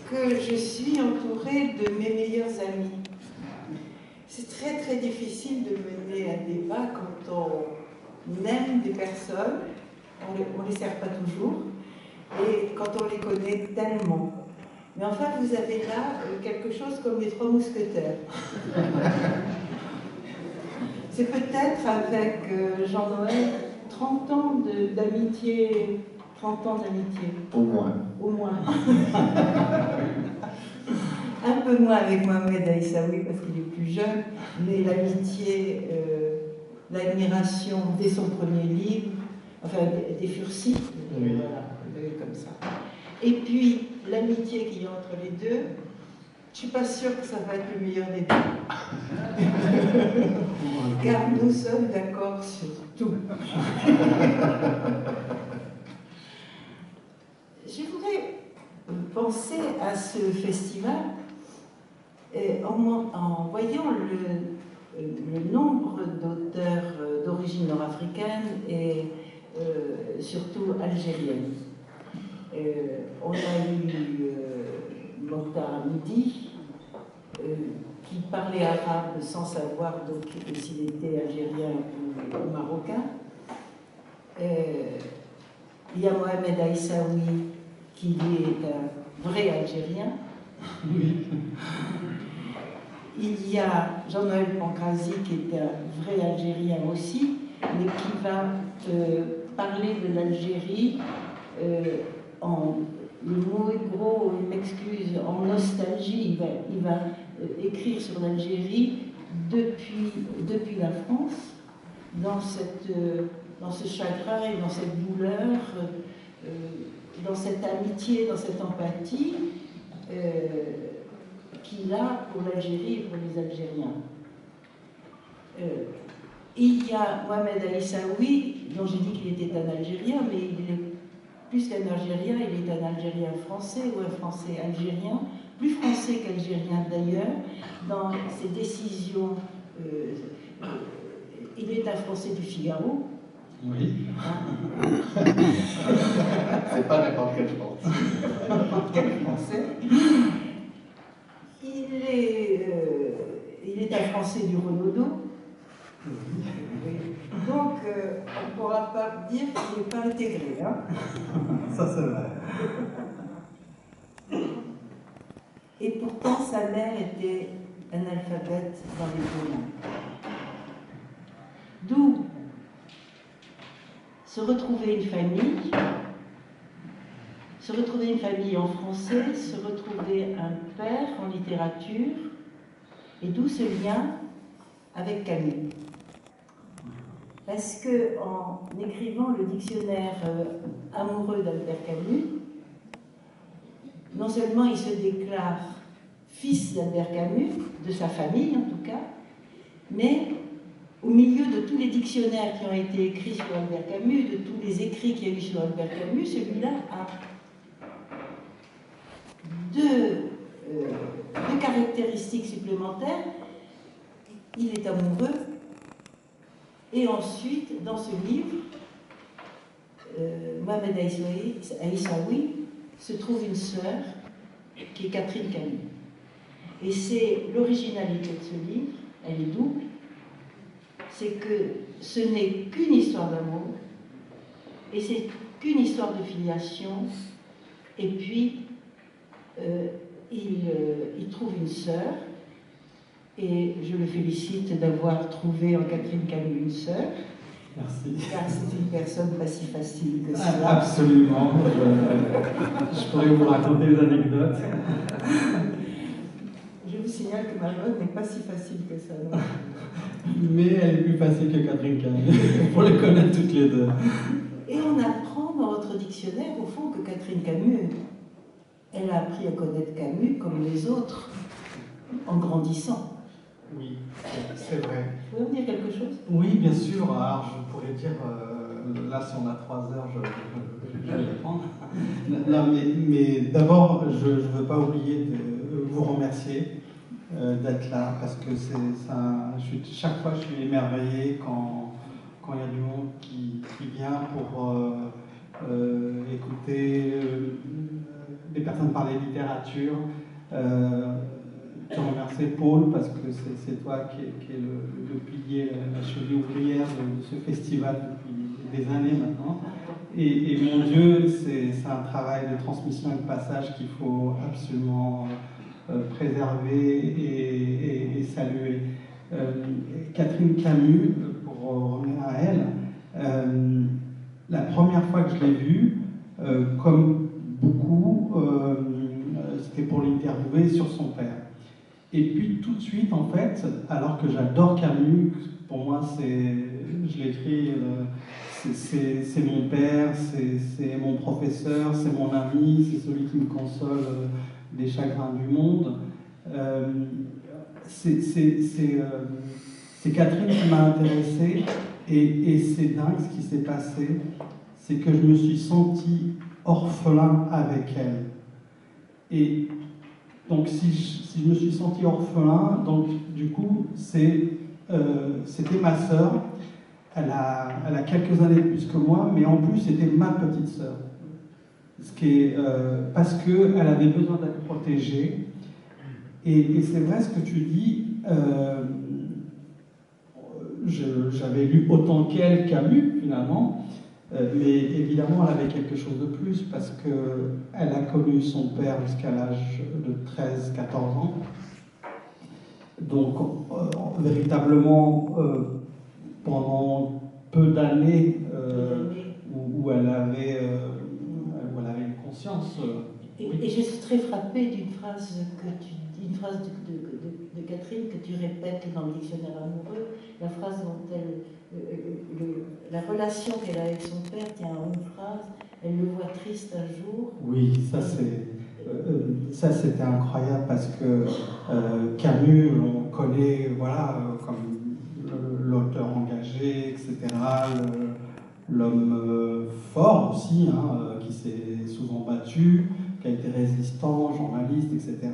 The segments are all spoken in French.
que je suis entourée de mes meilleurs amis. C'est très très difficile de mener un débat quand on aime des personnes, on ne les sert pas toujours, et quand on les connaît tellement. Mais enfin, vous avez là quelque chose comme les trois mousquetaires. C'est peut-être avec Jean-Noël 30 ans d'amitié, 30 ans d'amitié. Au moins. Au moins. Un peu moins avec Mohamed Aïssaoui parce qu'il est plus jeune, mais l'amitié, l'admiration dès son premier livre, enfin des Furcy, oui. Voilà, comme ça. Et puis l'amitié qu'il y a entre les deux, je ne suis pas sûre que ça va être le meilleur des deux. Car nous sommes d'accord sur tout. Je voudrais penser à ce festival en voyant le nombre d'auteurs d'origine nord-africaine et surtout algérienne. On a eu Mokhtar Hamidi, qui parlait arabe sans savoir s'il était algérien ou marocain. Il y a Mohamed Aïssaoui, qui est un vrai Algérien. Oui. Il y a Jean-Noël Pancrazi, qui est un vrai Algérien aussi, mais qui va parler de l'Algérie le mot est gros, il m'excuse, en nostalgie. Il va écrire sur l'Algérie depuis la France, dans ce chagrin et dans cette douleur, dans cette amitié, dans cette empathie qu'il a pour l'Algérie et pour les Algériens. Il y a Mohamed Aïssaoui, dont j'ai dit qu'il était un Algérien, mais il est plus qu'un Algérien, il est un Algérien français ou un Français algérien, plus français qu'algérien d'ailleurs, dans ses décisions. Il est un Français du Figaro. Oui. C'est pas n'importe quel Français. N'importe quel Français. Il est un Français du Renaudot. Donc, on ne pourra pas dire qu'il n'est pas intégré. Hein. Ça, c'est vrai. Et pourtant, sa mère était analphabète dans les deux langues. D'où se retrouver une famille en français, se retrouver un père en littérature, et d'où ce lien avec Camus. Parce qu'en écrivant le dictionnaire amoureux d'Albert Camus, non seulement il se déclare fils d'Albert Camus, de sa famille en tout cas, mais au milieu de tous les dictionnaires qui ont été écrits sur Albert Camus, de tous les écrits qu'il y a eu sur Albert Camus, celui-là a deux caractéristiques supplémentaires. Il est amoureux, et ensuite, dans ce livre, Mohamed Aïssaoui se trouve une sœur qui est Catherine Camus. Et c'est l'originalité de ce livre, elle est double, c'est que ce n'est qu'une histoire d'amour, et c'est qu'une histoire de filiation, et puis il trouve une sœur, et je le félicite d'avoir trouvé en Catherine Camus une sœur. Merci. Car c'est une personne pas si facile que ça. Absolument. Je pourrais vous raconter des anecdotes. Je vous signale que Margot n'est pas si facile que ça. Non. Mais elle est plus facile que Catherine Camus, pour les connaître toutes les deux. Et on apprend dans votre dictionnaire, au fond, que Catherine Camus, elle a appris à connaître Camus comme les autres, en grandissant. Oui, c'est vrai. Vous pouvez me dire quelque chose? Oui, bien sûr. Alors, je pourrais dire, là, si on a 3 heures, je vais les prendre. Non, mais d'abord, je ne veux pas oublier de vous remercier d'être là, parce que chaque fois, je suis émerveillé quand il y a du monde qui vient pour écouter des personnes parlaient littérature. Je remercie Paul parce que c'est toi qui est le pilier, la cheville ouvrière de ce festival depuis des années maintenant. Et mon Dieu, c'est un travail de transmission et de passage qu'il faut absolument préserver et saluer. Catherine Camus, pour revenir à elle, la première fois que je l'ai vue, comme beaucoup, c'était pour l'interviewer sur son père. Et puis tout de suite, en fait, alors que j'adore Camus, pour moi, je l'écris, c'est mon père, c'est mon professeur, c'est mon ami, c'est celui qui me console des chagrins du monde. C'est Catherine qui m'a intéressé, et c'est dingue ce qui s'est passé, c'est que je me suis senti orphelin avec elle. Et donc si je me suis senti orphelin, donc du coup c'était ma sœur. Elle a quelques années de plus que moi, mais en plus c'était ma petite sœur. Parce qu'elle avait besoin d'être protégée. Et c'est vrai ce que tu dis. J'avais lu autant qu'elle Camus finalement, mais évidemment elle avait quelque chose de plus parce qu'elle a connu son père jusqu'à l'âge de 13-14 ans. Donc véritablement pendant peu d'années où elle avait une conscience. Et je suis très frappée d'une phrase une phrase de Catherine que tu répètes dans le dictionnaire amoureux, la phrase dont la relation qu'elle a avec son père tient à une phrase, elle le voit triste un jour. Oui, ça c'était incroyable parce que Camus, on connaît comme l'auteur engagé, etc., l'homme fort aussi, qui s'est souvent battu, qui a été résistant, journaliste, etc.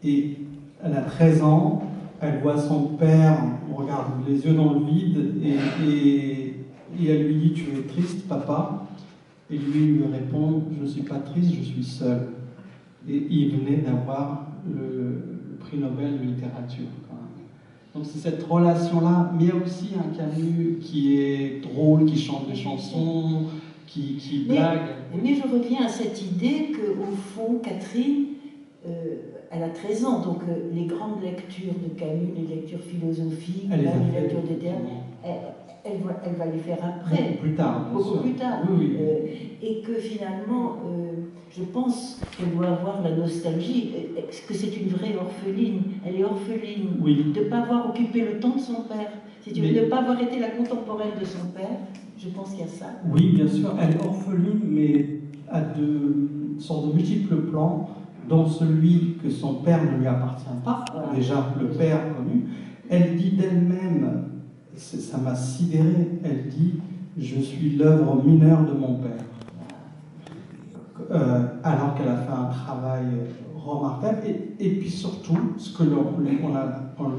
Et elle a 13 ans, elle voit son père, on regarde les yeux dans le vide, et elle lui dit « Tu es triste, papa ?» Et lui répond « Je ne suis pas triste, je suis seul. » Et il venait d'avoir le prix Nobel de littérature. Donc c'est cette relation-là, mais il y a aussi un Camus qui est drôle, qui chante des chansons, qui blague. Mais je reviens à cette idée qu'au fond, Catherine, elle a 13 ans, donc les grandes lectures de Camus, les lectures philosophiques, les lectures des termes, elle va les faire après. Beaucoup plus tard, bien sûr. Beaucoup plus tard. Oui. Et que finalement, je pense qu'elle doit avoir la nostalgie, que c'est une vraie orpheline. Elle est orpheline de ne pas avoir occupé le temps de son père. Si tu veux, de ne pas avoir été la contemporaine de son père, je pense qu'il y a ça. Oui, bien sûr, elle est orpheline, mais à sur de multiples plans, dont celui que son père ne lui appartient pas, voilà. Déjà le père connu. Elle dit d'elle-même, ça m'a sidéré, elle dit « Je suis l'œuvre mineure de mon père ». Alors qu'elle a fait un travail remarquable. Et puis surtout, ce que on lui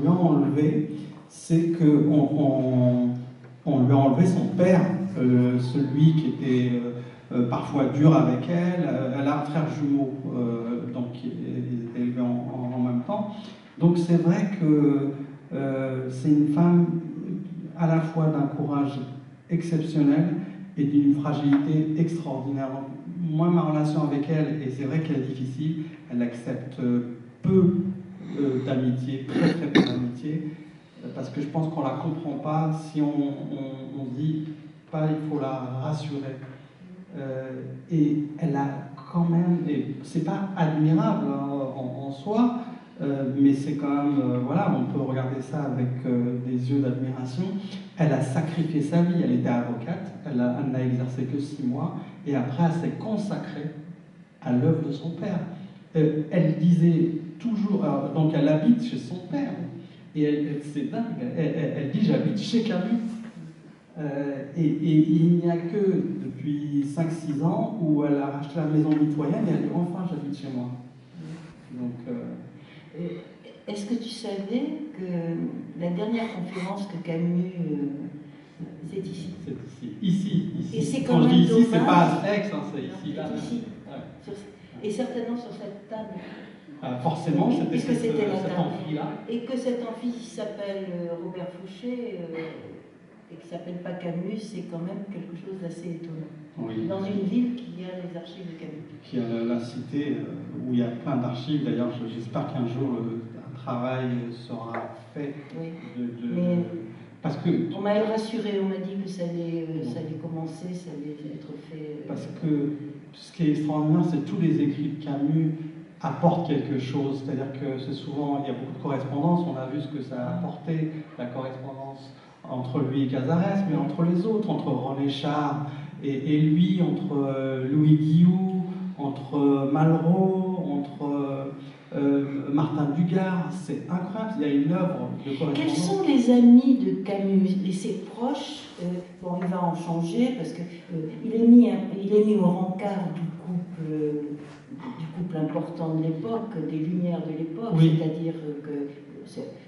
a enlevé, c'est qu'on lui a enlevé son père, celui qui était parfois dur avec elle. Elle a un frère jumeau, donc ils étaient élevés en même temps. Donc c'est vrai que c'est une femme à la fois d'un courage exceptionnel et d'une fragilité extraordinaire. Moi, ma relation avec elle, et c'est vrai qu'elle est difficile, elle accepte peu d'amitié, très très peu d'amitié, parce que je pense qu'on ne la comprend pas si on dit pas, il faut la rassurer. Et elle a quand même, et c'est pas admirable en soi, mais c'est quand même, on peut regarder ça avec des yeux d'admiration. Elle a sacrifié sa vie, elle était avocate, elle n'a exercé que 6 mois, et après elle s'est consacrée à l'œuvre de son père. Elle disait toujours, donc elle habite chez son père, et c'est dingue, elle dit j'habite chez Camus. Et il n'y a que depuis 5-6 ans où elle a racheté la maison mitoyenne et elle dit enfin j'habite chez moi. Donc, est-ce que tu savais que la dernière conférence que Camus c'est ici? C'est ici. Et c'est quand je dis ici, c'est pas à Aix, c'est ici. Là. Ici. Et certainement sur cette table. Forcément, c'était cette amphi-là. Et que cet amphi s'appelle Robert Fouché et qui s'appelle pas Camus, c'est quand même quelque chose d'assez étonnant. Oui. Dans une ville qui a les archives de Camus. Qui a la cité où il y a plein d'archives. D'ailleurs, j'espère qu'un jour un travail sera fait. Oui. Mais parce que on m'a rassuré, on m'a dit que ça allait commencer, ça allait être fait. Parce que ce qui est extraordinaire, c'est que tous les écrits de Camus apportent quelque chose. C'est-à-dire que c'est souvent, il y a beaucoup de correspondances. On a vu ce que ça a apporté, la correspondance entre lui et Cazares, mais entre les autres, entre René Char et lui, entre Louis Guillou, entre Malraux, entre Martin Dugard. C'est incroyable, il y a une œuvre de correspondance. Quels sont les amis de Camus et ses proches? Bon, il va en changer parce que il est mis au rencard du couple important de l'époque, des Lumières de l'époque, oui. C'est-à-dire que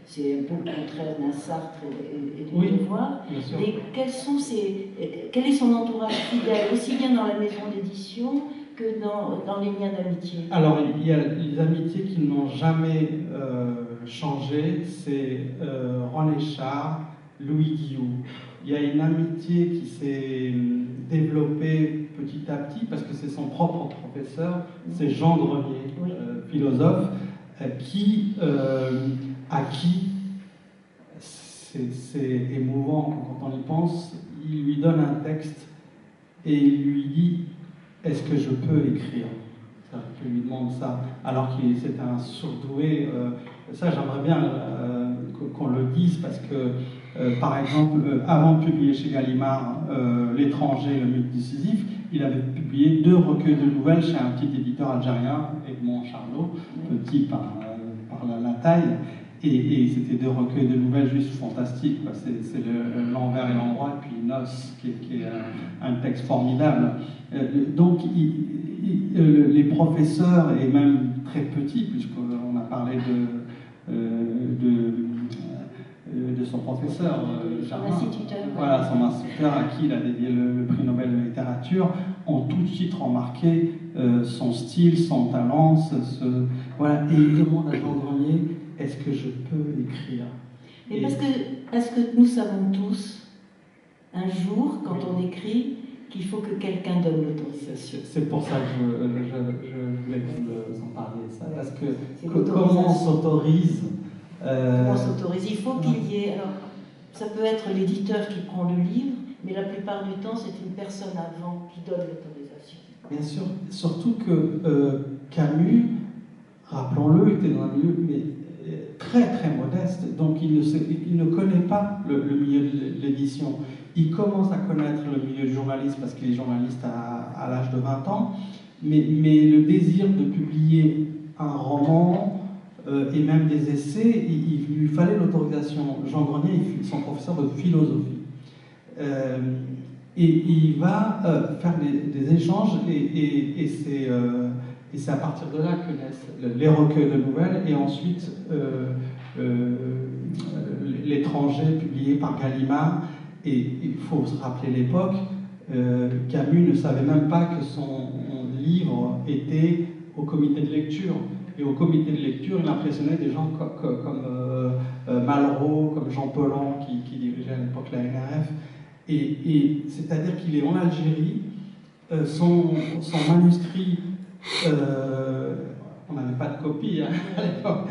c'est un peu le contraire d'un Sartre et du oui, Devoir. Et quel est son entourage fidèle, aussi bien dans la maison d'édition que dans les liens d'amitié? Alors, il y a les amitiés qui n'ont jamais changé, c'est René Char, Louis Guillou. Il y a une amitié qui s'est développée petit à petit parce que c'est son propre professeur, c'est Jean Grenier, oui. Philosophe, à qui c'est émouvant quand on y pense. Il lui donne un texte et il lui dit: est-ce que je peux écrire? Je lui demande ça, alors qu'il c'était un surdoué. Ça, j'aimerais bien qu'on le dise, parce que, par exemple, avant de publier chez Gallimard L'étranger, le mythe décisif, il avait publié 2 recueils de nouvelles chez un petit éditeur algérien, Edmond Charlot, petit par la taille, et c'était 2 recueils de nouvelles juste fantastiques. C'est L'envers et l'endroit, et puis Noces, qui est un texte formidable. Donc, les professeurs, et même très petits, puisqu'on a parlé de son professeur, voilà, son instituteur, à qui il a dédié le prix Nobel de littérature, ont tout de suite remarqué son style, son talent, voilà, et il demande à Jean Grenier: est-ce que je peux écrire? Et parce que nous savons tous, un jour, quand on écrit, qu'il faut que quelqu'un donne l'autorisation. C'est pour ça que je voulais que vous en parliez, ça. Parce que comment on s'autorise Comment on s'autorise? Il faut qu'il y ait... Alors, ça peut être l'éditeur qui prend le livre, mais la plupart du temps, c'est une personne avant qui donne l'autorisation. Bien sûr, surtout que Camus, rappelons-le, était dans un milieu très très modeste, donc il ne connaît pas le milieu de l'édition. Il commence à connaître le milieu du journalisme parce qu'il est journaliste à l'âge de 20 ans, mais le désir de publier un roman et même des essais, il lui fallait l'autorisation. Jean Grenier, il fut son professeur de philosophie. Et il va faire des échanges, et c'est à partir de là que naissent les recueils de nouvelles, et ensuite L'étranger, publié par Gallimard. Et il faut se rappeler l'époque, Camus ne savait même pas que son livre était au comité de lecture. Et au comité de lecture, il impressionnait des gens comme Malraux, comme Jean Paulhan, qui dirigeait à l'époque la NRF. Et c'est-à-dire qu'il est en Algérie, son manuscrit, on n'avait pas de copie à l'époque,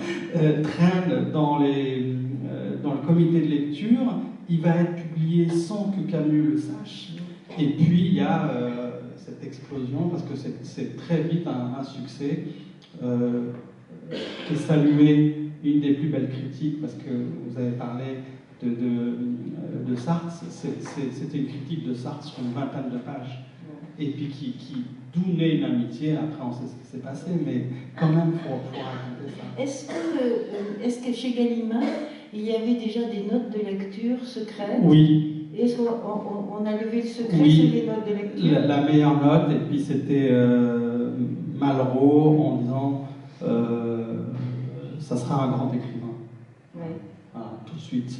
traîne dans le comité de lecture. Il va être publié sans que Camus le sache. Et puis il y a cette explosion, parce que c'est très vite un succès, qui est salué, une des plus belles critiques, parce que vous avez parlé de Sartre. C'était une critique de Sartre sur une vingtaine de pages, et puis d'où naît une amitié. Après, on sait ce qui s'est passé, mais quand même, il faut raconter ça. Est-ce que chez Gallimard, il y avait déjà des notes de lecture secrètes? Oui. Est-ce qu'on a levé le secret oui, sur les notes de lecture? La meilleure note, et puis c'était Malraux en disant ça sera un grand écrivain. Oui. Voilà, tout de suite.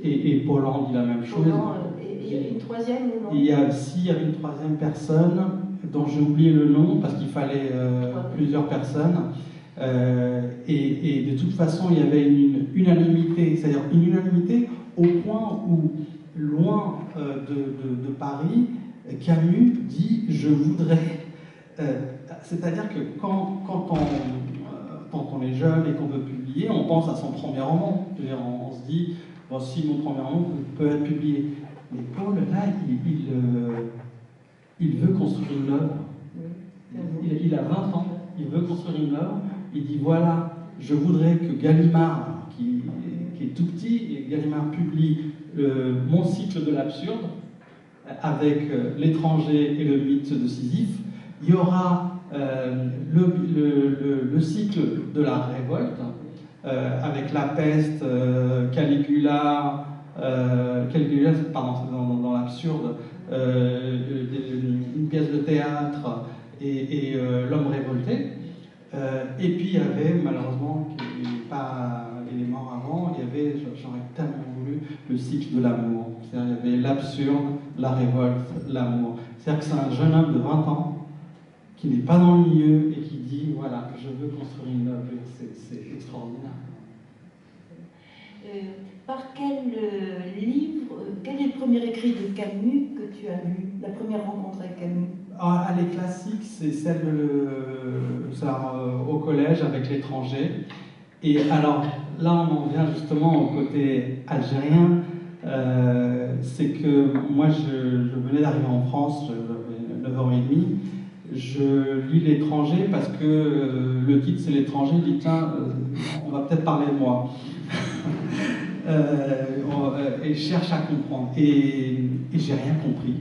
Et Paulhan dit la même chose. Et il y a une troisième ou non? S'il y avait une troisième personne, dont j'ai oublié le nom parce qu'il fallait plusieurs personnes. Et de toute façon, il y avait une unanimité, c'est-à-dire une unanimité au point où, loin de Paris, Camus dit « je voudrais ». C'est-à-dire que quand on est jeune et qu'on veut publier, on pense à son premier roman. On se dit bon, si mon premier roman peut être publié. Mais Paul, là, il veut construire une œuvre. Il a 20 ans, il veut construire une œuvre. Il dit voilà, je voudrais que Gallimard, qui est tout petit, et Gallimard publie mon cycle de l'absurde avec l'étranger et le mythe de Sisyphe. Il y aura le cycle de la révolte avec la peste, Caligula, pardon, c'est dans l'absurde, une pièce de théâtre et l'homme révolté. Et puis il y avait, malheureusement, il est mort avant, il y avait, j'aurais tellement voulu, le cycle de l'amour. C'est-à-dire il y avait l'absurde, la révolte, l'amour. C'est-à-dire que c'est un jeune homme de 20 ans qui n'est pas dans le milieu et qui dit voilà, je veux construire une œuvre. C'est extraordinaire. Par quel livre, quel est le premier écrit de Camus que tu as lu, la première rencontre avec Camus? Elle est classique, c'est celle au collège avec l'étranger. Et alors là, on en vient justement au côté algérien. C'est que moi, je venais d'arriver en France, j'avais 9h30. Je lis l'étranger parce que le titre c'est l'étranger. Je dis tiens, on va peut-être parler de moi. Et je cherche à comprendre. Et j'ai rien compris.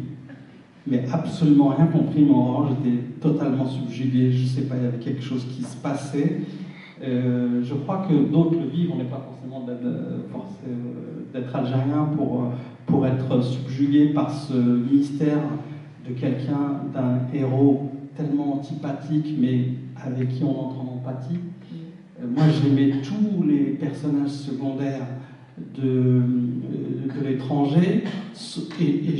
Mais absolument rien compris. Mais en revanche, j'étais totalement subjugué. Je sais pas, il y avait quelque chose qui se passait. Je crois que d'autres le vivent. On n'est pas forcément forcé d'être algérien pour être subjugué par ce mystère de quelqu'un, d'un héros tellement antipathique, mais avec qui on entre en empathie. Moi, j'aimais tous les personnages secondaires de l'étranger, et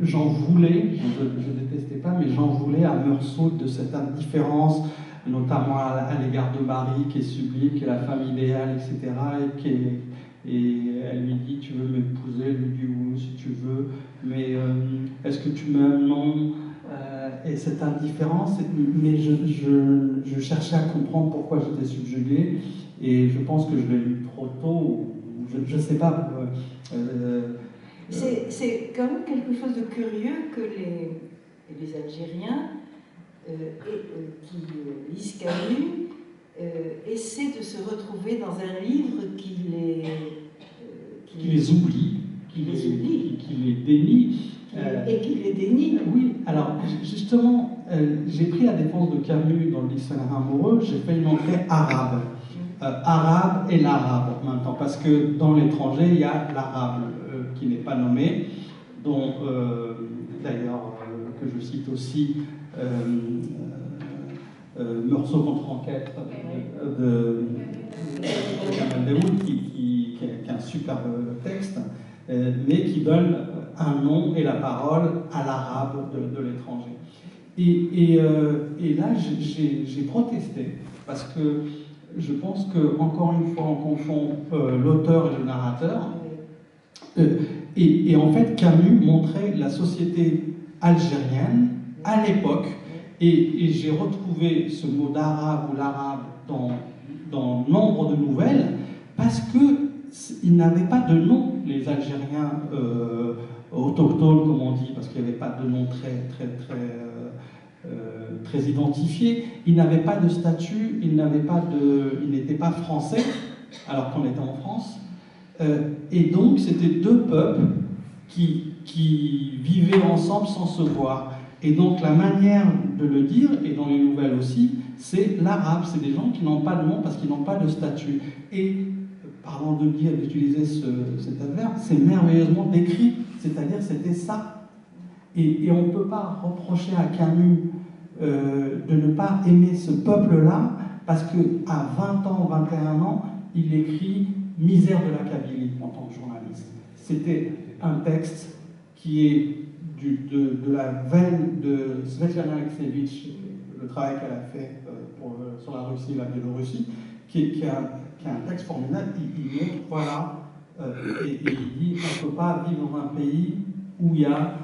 j'en voulais, je détestais pas, mais j'en voulais à Meursault de cette indifférence, notamment à l'égard de Marie, qui est sublime, qui est la femme idéale, etc., et elle lui dit tu veux m'épouser, elle lui dit oui si tu veux, mais est-ce que tu m'aimes? Non. Et cette indifférence, mais je cherchais à comprendre pourquoi j'étais subjugué, et je pense que je l'ai lu trop tôt, je ne sais pas. C'est quand même quelque chose de curieux que les Algériens qui lisent Camus essaient de se retrouver dans un livre qui les oublie, qui les dénie. Et qui les dénie. Oui, alors justement, j'ai pris la défense de Camus dans le dictionnaire amoureux, j'ai fait une entrée arabe. Arabe et l'arabe maintenant, parce que dans l'étranger, il y a l'arabe qui n'est pas nommé, dont d'ailleurs que je cite aussi Meursault contre enquête de Kamel Daoud, qui est un superbe texte, mais qui donne un nom et la parole à l'arabe de l'étranger. Et là, j'ai protesté, parce que je pense qu'encore une fois, on confond l'auteur et le narrateur. Et en fait, Camus montrait la société algérienne à l'époque, et j'ai retrouvé ce mot d'arabe ou l'arabe dans nombre de nouvelles, parce qu'ils n'avaient pas de nom, les Algériens autochtones, comme on dit, parce qu'il n'y avait pas de nom très identifié. Ils n'avaient pas de statut, ils n'étaient pas français, alors qu'on était en France. Et donc, c'était deux peuples qui vivaient ensemble sans se voir. Et donc, la manière de le dire, et dans les nouvelles aussi, c'est l'arabe. C'est des gens qui n'ont pas de nom parce qu'ils n'ont pas de statut. Et, parlant de dire, d'utiliser cet adverbe, c'est merveilleusement décrit. C'est-à-dire, c'était ça. Et on ne peut pas reprocher à Camus de ne pas aimer ce peuple-là, parce qu'à 20 ans, 21 ans, il écrit Misère de la Kabylie en tant que journaliste. C'était un texte qui est de la veine de Svetlana Alexievitch, le travail qu'elle a fait sur la Russie et la Biélorussie, qui a un texte formidable. Il montre, voilà, et il dit on ne peut pas vivre dans un pays où il y a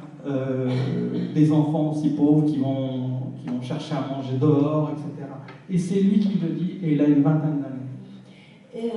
des enfants aussi pauvres qui vont chercher à manger dehors, etc. Et c'est lui qui le dit, et il a une vingtaine d'années.